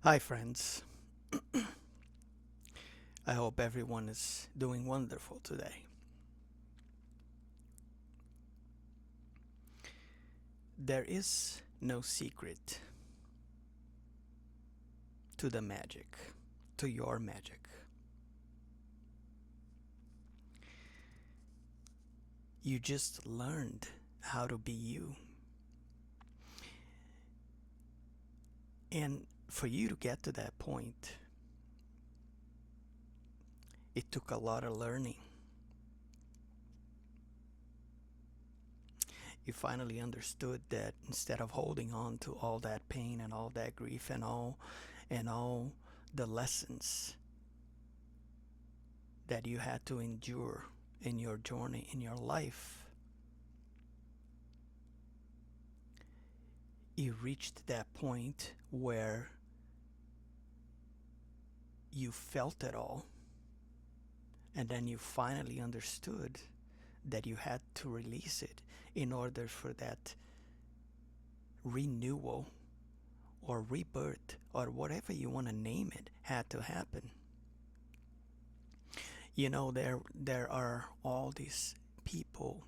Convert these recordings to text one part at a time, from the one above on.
Hi, friends. I hope everyone is doing wonderful today. There is no secret to the magic, to your magic. You just learned how to be you. And for you to get to that point, it took a lot of learning. You finally understood that instead of holding on to all that pain and all that grief and all the lessons that you had to endure in your journey in your life, you reached that point where you felt it all, and then you finally understood that you had to release it in order for that renewal or rebirth or whatever you want to name it had to happen. There are all these people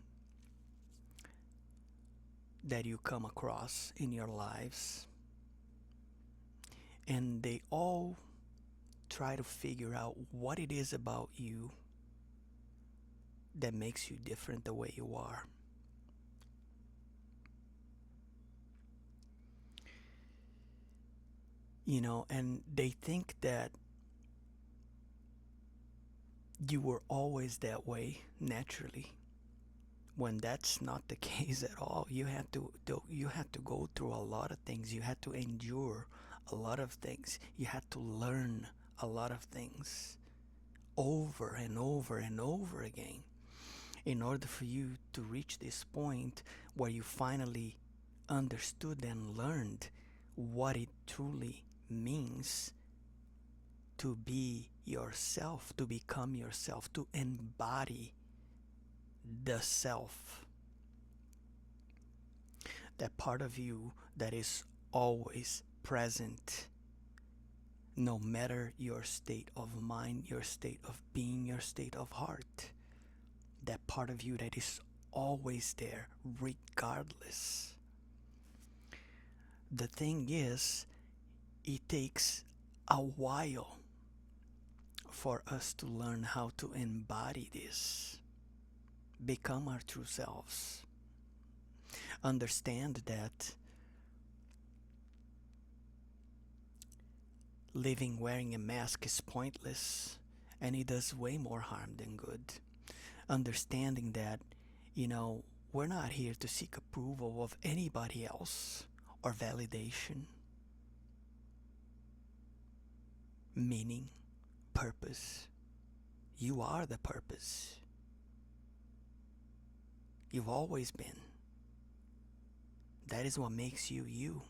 that you come across in your lives, and they all try to figure out what it is about you that makes you different the way you are. And they think that you were always that way naturally, when that's not the case at all. You had to go through a lot of things. You had to endure a lot of things. You had to learn a lot of things over and over and over again in order for you to reach this point where you finally understood and learned what it truly means to be yourself, to become yourself, to embody the self, that part of you that is always present, no matter your state of mind, your state of being, your state of heart. That part of you that is always there, regardless. The thing is, it takes a while for us to learn how to embody this, become our true selves, understand that living wearing a mask is pointless and it does way more harm than good. Understanding that, you know, we're not here to seek approval of anybody else or validation, meaning, purpose. You are the purpose. You've always been. That is what makes you you.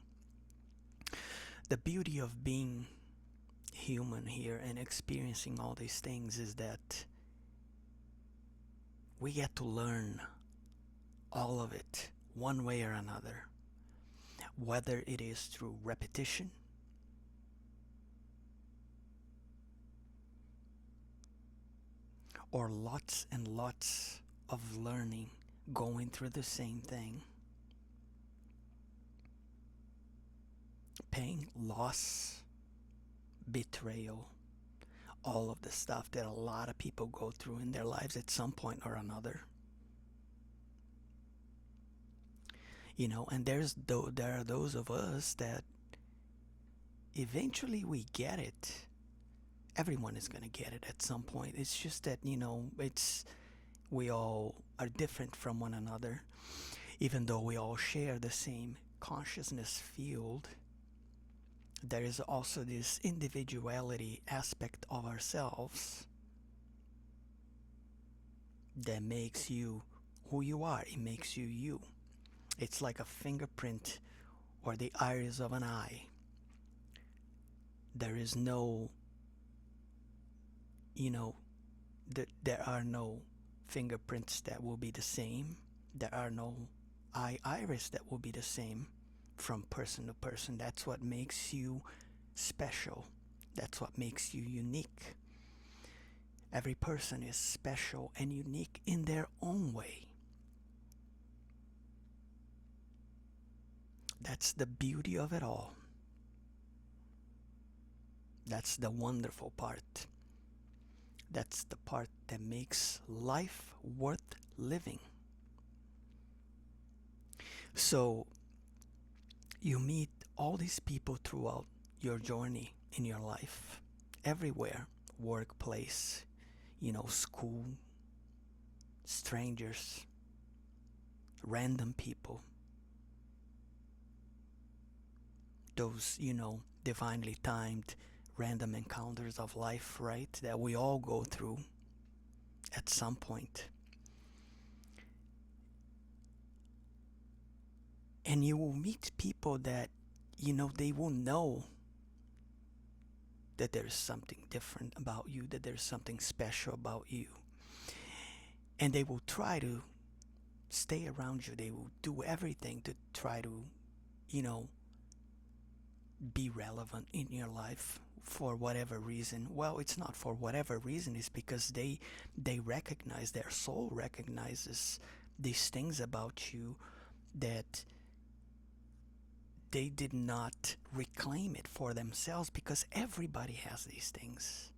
The beauty of being human here and experiencing all these things is that we get to learn all of it one way or another, whether it is through repetition or lots and lots of learning, going through the same thing, pain, loss, betrayal, all of the stuff that a lot of people go through in their lives at some point or another. And there are those of us that eventually we get it. Everyone is gonna get it at some point. It's just that it's we all are different from one another, even though we all share the same consciousness field. There is also this individuality aspect of ourselves that makes you who you are. It makes you you. It's like a fingerprint or the iris of an eye. There is no, you know, there are no fingerprints that will be the same. There are no eye iris that will be the same from person to person. That's what makes you special. That's what makes you unique. Every person is special and unique in their own way. That's the beauty of it all. That's the wonderful part. That's the part that makes life worth living. So you meet all these people throughout your journey in your life, everywhere, workplace, school, strangers, random people, those, divinely timed random encounters of life, right? That we all go through at some point. And you will meet people that, they will know that there's something different about you, that there's something special about you. And they will try to stay around you. They will do everything to try to, you know, be relevant in your life for whatever reason. Well, it's not for whatever reason, it's because they recognize, their soul recognizes these things about you that they did not reclaim it for themselves, because everybody has these things.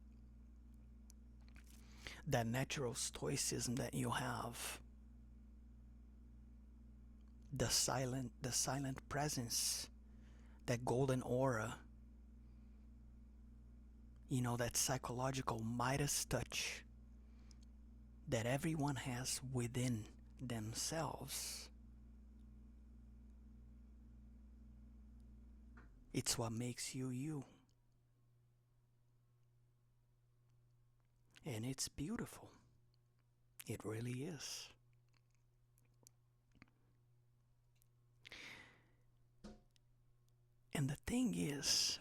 That natural stoicism that you have, the silent presence, that golden aura, that psychological Midas touch that everyone has within themselves. It's what makes you you. And it's beautiful. It really is. And the thing is,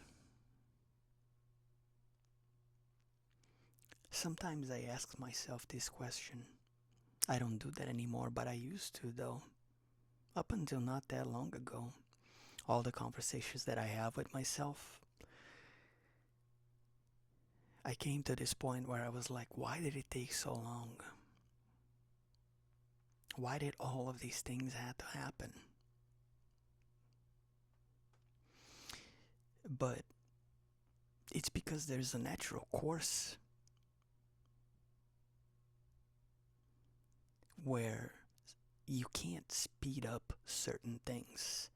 sometimes I ask myself this question. I don't do that anymore, but I used to, though. Up until not that long ago, all the conversations that I have with myself, I came to this point where I was like, why did it take so long? Why did all of these things have to happen? But it's because there's a natural course where you can't speed up certain things.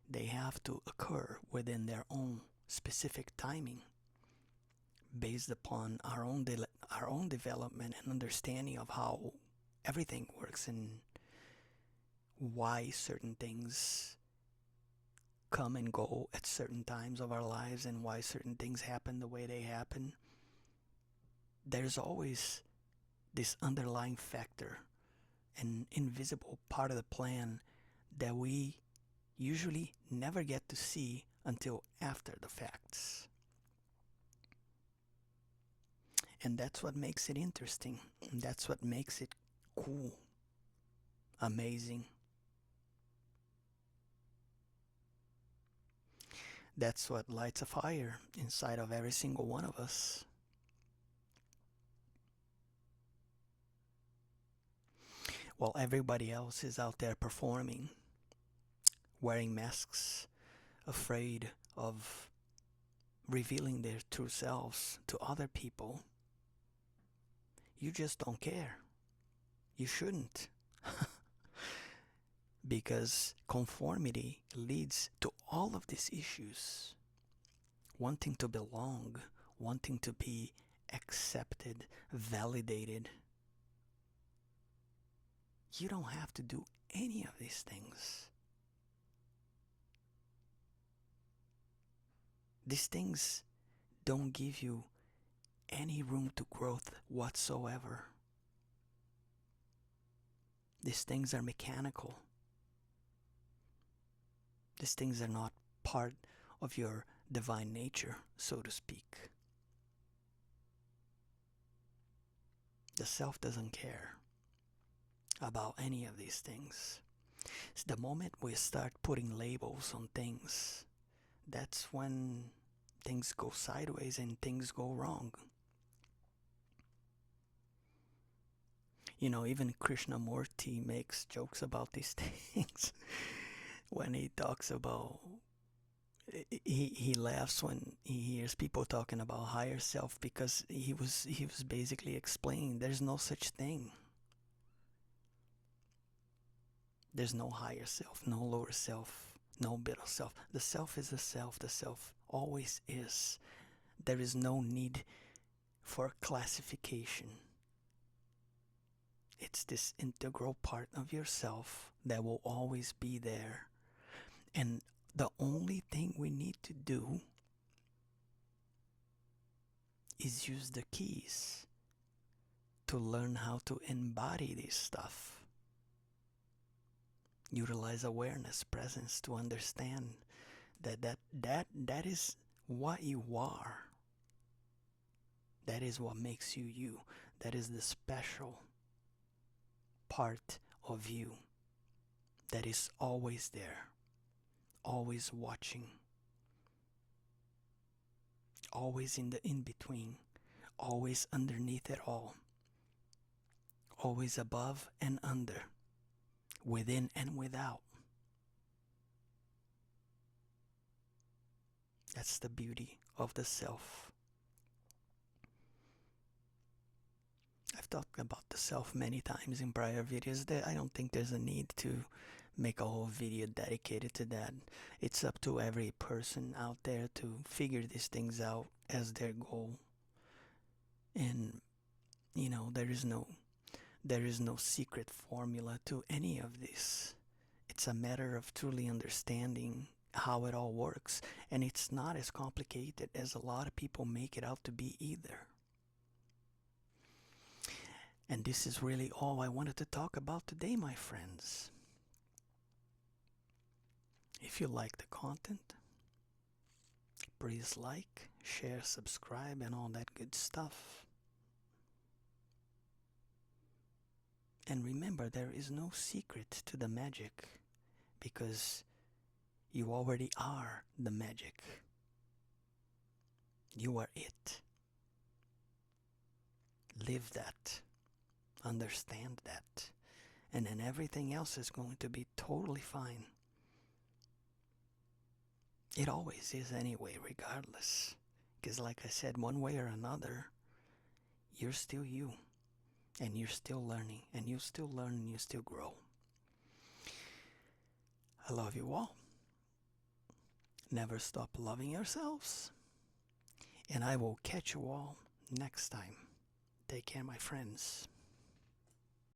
They have to occur within their own specific timing, based upon our own development and understanding of how everything works and why certain things come and go at certain times of our lives and why certain things happen the way they happen. There's always this underlying factor, an invisible part of the plan that we usually never get to see until after the facts. And that's what makes it interesting. That's what makes it cool, amazing. That's what lights a fire inside of every single one of us. While everybody else is out there performing, wearing masks, afraid of revealing their true selves to other people, you just don't care. You shouldn't. Because conformity leads to all of these issues. Wanting to belong, wanting to be accepted, validated. You don't have to do any of these things. These things don't give you any room to growth whatsoever. These things are mechanical. These things are not part of your divine nature, so to speak. The self doesn't care about any of these things. It's the moment we start putting labels on things, that's when things go sideways and things go wrong. Even Krishnamurti makes jokes about these things when he talks about. He laughs when he hears people talking about higher self, because he was basically explaining there's no such thing. There's no higher self, no lower self, no middle self. The self is the self. The self always is. There is no need for classification. It's this integral part of yourself that will always be there. And the only thing we need to do is use the keys to learn how to embody this stuff. Utilize awareness, presence to understand that is what you are. That is what makes you you. That is the special part of you that is always there, always watching, always in the in-between, always underneath it all, always above and under, within and without. That's the beauty of the self. I've talked about the self many times in prior videos. That I don't think there's a need to make a whole video dedicated to that. It's up to every person out there to figure these things out as their goal. And there is no secret formula to any of this. It's a matter of truly understanding how it all works, and it's not as complicated as a lot of people make it out to be either. And this is really all I wanted to talk about today, my friends. If you like the content, please like, share, subscribe, and all that good stuff. And remember, there is no secret to the magic, because you already are the magic. You are it. Live that. Understand that. And then everything else is going to be totally fine. It always is anyway, regardless. Because like I said, one way or another, you're still you. And you're still learning. And you still learn and you still grow. I love you all. Never stop loving yourselves. And I will catch you all next time. Take care, my friends.